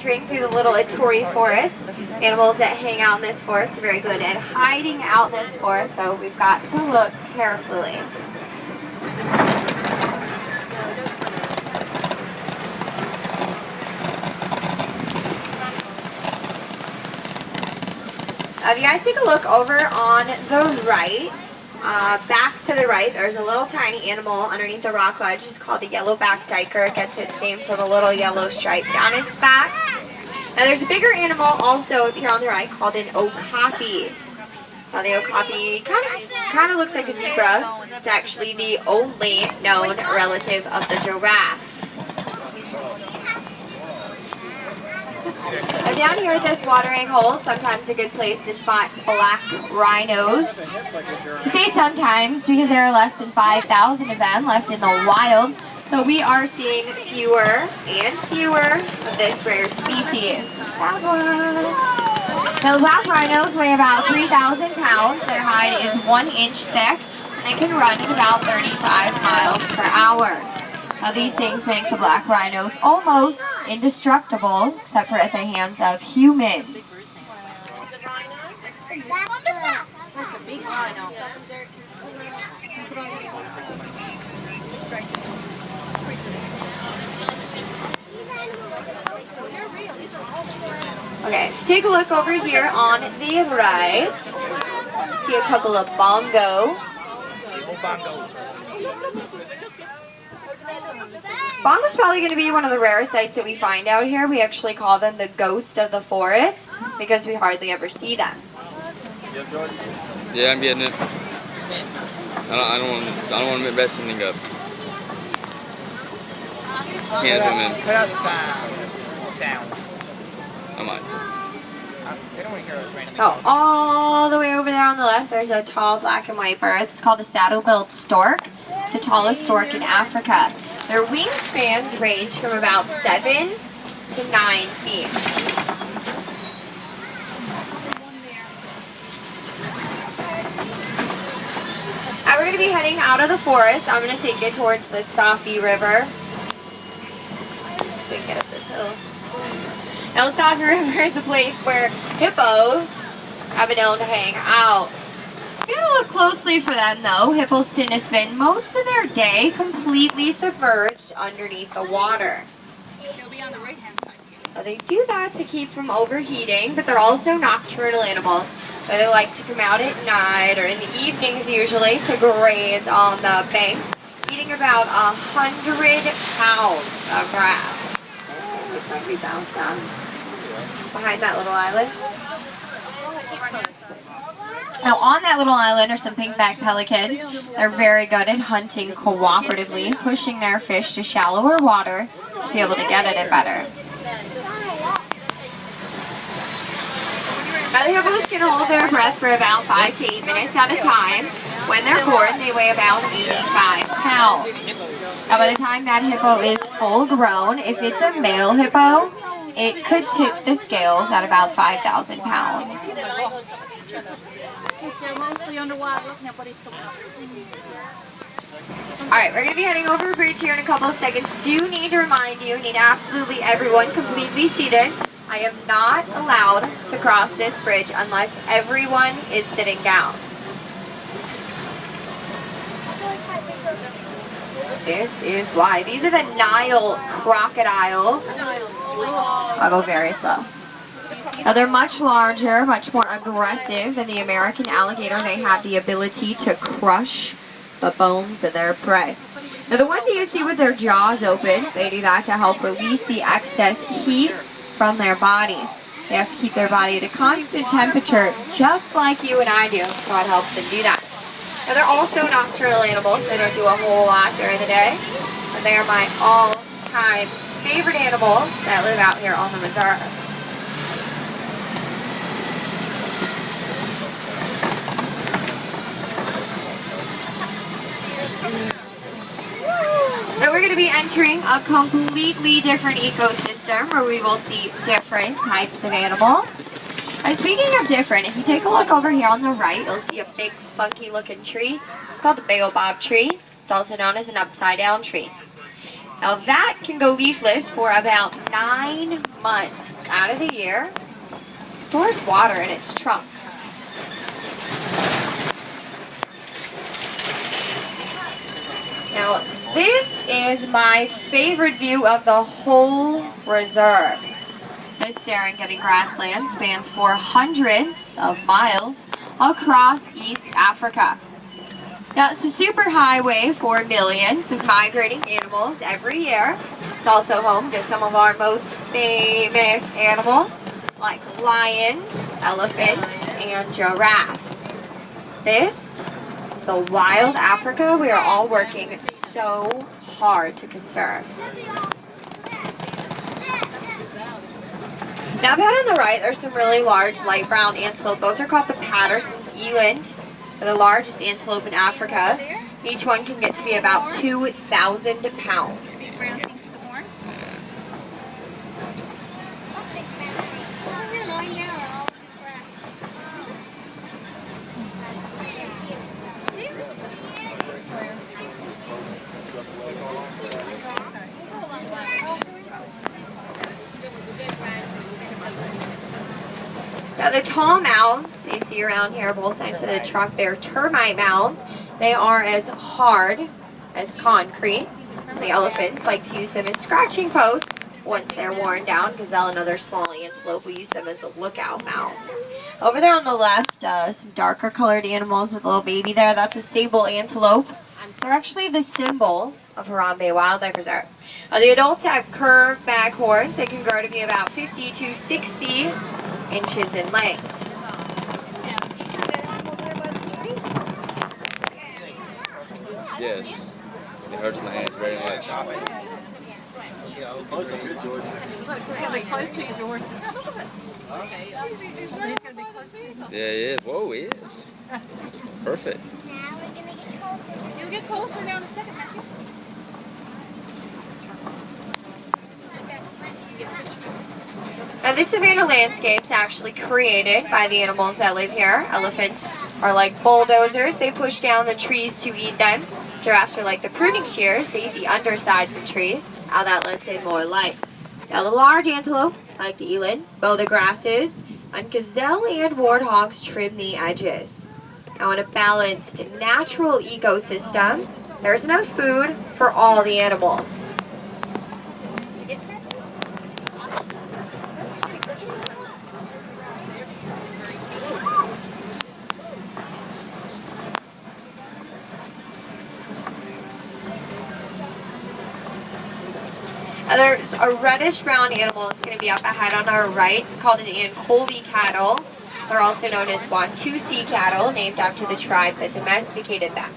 entering through the little Ituri forest. Animals that hang out in this forest are very good at hiding out in this forest, so we've got to look carefully. If you guys take a look over on the right, back to the right, there's a little tiny animal underneath the rock ledge. It's called a yellow-backed duiker. It gets its name from a little yellow stripe down its back. Now there's a bigger animal also here on the right called an okapi. Now the okapi kind of looks like a zebra. It's actually the only known relative of the giraffe. Down here at this watering hole, sometimes a good place to spot black rhinos. We say sometimes because there are less than 5,000 of them left in the wild, so we are seeing fewer and fewer of this rare species. Now, black rhinos weigh about 3,000 pounds. Their hide is 1 inch thick, and they can run at about 35 miles per hour. Now these things make the black rhinos almost indestructible, except for at the hands of humans. That's a big rhino. Okay, take a look over here on the right. See a couple of bongo. Bongo's probably going to be one of the rare sights that we find out here. We actually call them the ghost of the forest because we hardly ever see them. Yeah, I'm getting it. I don't want to mess anything up. Can't zoom in. Put up sound. I might. They don't want to hear us random. Oh, all the way over there on the left, there's a tall black and white bird. It's called a saddle-billed stork. It's the tallest stork in Africa. Their wingspans range from about 7 to 9 feet. Now we're going to be heading out of the forest. I'm going to take you towards the Safi River. We can get up this hill. Now, the Safi River is a place where hippos have been known to hang out. You gotta look closely for them though. Hippos tend to spend most of their day completely submerged underneath the water. They'll be on the right-hand side. Now, they do that to keep from overheating, but they're also nocturnal animals. So they like to come out at night or in the evenings usually to graze on the banks, eating about 100 pounds of grass. Looks like we bounced down behind that little island. Now on that little island are some pink-backed pelicans. They're very good at hunting cooperatively, pushing their fish to shallower water to be able to get at it better. Now the hippos can hold their breath for about 5 to 8 minutes at a time. When they're born, they weigh about 85 pounds. Now by the time that hippo is full grown, if it's a male hippo, it could tip the scales at about 5,000 pounds. They're mostly underwater. Nobody's coming up. Alright, we're going to be heading over a bridge here in a couple of seconds. Do need to remind you, need absolutely everyone completely seated. I am not allowed to cross this bridge unless everyone is sitting down. This is why. These are the Nile crocodiles. I'll go very slow. Now they're much larger, much more aggressive than the American alligator. They have the ability to crush the bones of their prey. Now the ones that you see with their jaws open, they do that to help release the excess heat from their bodies. They have to keep their body at a constant temperature, just like you and I do, so it helps them do that. Now they're also nocturnal animals. They don't do a whole lot during the day, but they are my all-time favorite animals that live out here on the Missouri. But we're going to be entering a completely different ecosystem where we will see different types of animals. And speaking of different, if you take a look over here on the right, you'll see a big funky looking tree. It's called the baobab tree. It's also known as an upside down tree. Now that can go leafless for about 9 months. months out of the year, stores water in its trunk. Now, this is my favorite view of the whole reserve. This Serengeti grassland spans for hundreds of miles across East Africa. Now, it's a superhighway for millions of migrating animals every year. It's also home to some of our most famous animals, like lions, elephants, and giraffes. This is the wild Africa we are all working so hard to conserve. Now, up ahead on the right, there's some really large light brown antelope. Those are called the Patterson's eland. They're the largest antelope in Africa. Each one can get to be about 2,000 pounds. Big brown things with the horns. Now, the tall mounds you see around here, both sides of the trunk, they're termite mounds. They are as hard as concrete. The elephants like to use them as scratching posts once they're worn down. Gazelle and other small antelope will use them as lookout mounds. Over there on the left, some darker colored animals with a little baby there. That's a sable antelope. They're actually the symbol of Harambe Wildlife Reserve. The adults have curved back horns. They can grow to be about 50 to 60 inches in length. Yes. It hurts my hands very much. Yeah, yeah. Whoa, he is. Perfect. You'll get closer now in a second, Matthew. Now, this savanna landscape's actually created by the animals that live here. Elephants are like bulldozers. They push down the trees to eat them. Giraffes are like the pruning shears. They eat the undersides of trees. Now that lets in more light. Now, the large antelope, like the eland, bow the grasses, and gazelle and warthogs trim the edges. Now, in a balanced natural ecosystem, there's enough food for all the animals. Now, there's a reddish-brown animal that's going to be up ahead on our right. It's called an Ankole cattle. They're also known as Watusi cattle, named after the tribe that domesticated them.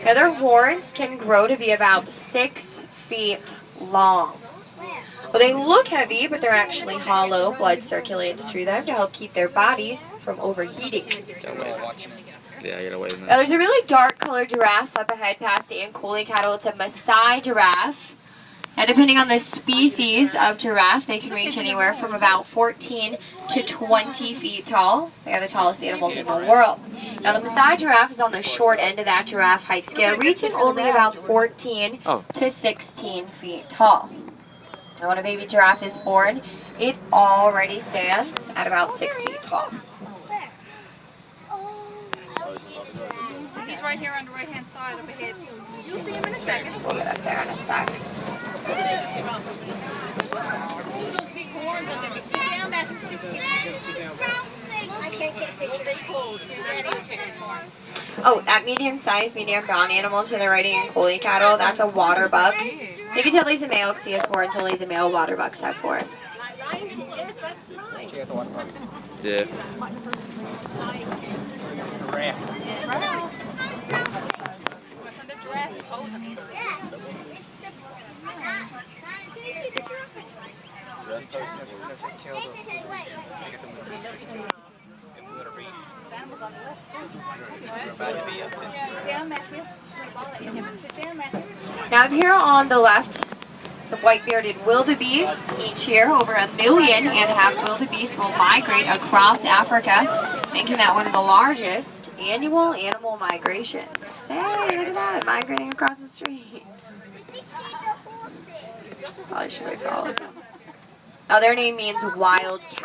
Now, their horns can grow to be about 6 feet long. Well, they look heavy, but they're actually hollow. Blood circulates through them to help keep their bodies from overheating. Yeah, I gotta wait a Now, minute. there's a really dark-colored giraffe up ahead past the Ankole cattle. It's a Maasai giraffe. And depending on the species of giraffe, they can reach anywhere from about 14 to 20 feet tall. They are the tallest animals in the world. Now, the Maasai giraffe is on the short end of that giraffe height scale, reaching only about 14 to 16 feet tall. Now, when a baby giraffe is born, it already stands at about 6 feet tall. He's right here on the right-hand side up ahead. You'll see him in a second. We'll get up there in a sec. Those big horns on them. Sit down, Matthew. Sit down. I can't get a picture. They cold. Daddy will take it for him. Oh, that medium-sized, medium-brown animal to the right of Ankole cattle, that's a water buck. You can tell he's a male because he has horns. Only the male water bucks have horns. Yes, that's mine. She got the one. Yeah. Giraffe. What's on the giraffe posing? Can you see the giraffe? Sit down, Matthew. Sit down, Matthew. Now, up here on the left, some white-bearded wildebeest. Each year, over 1.5 million wildebeest will migrate across Africa, making that one of the largest annual animal migrations. Hey, look at that, migrating across the street. Probably should wait for all of this. Other name means wild cat.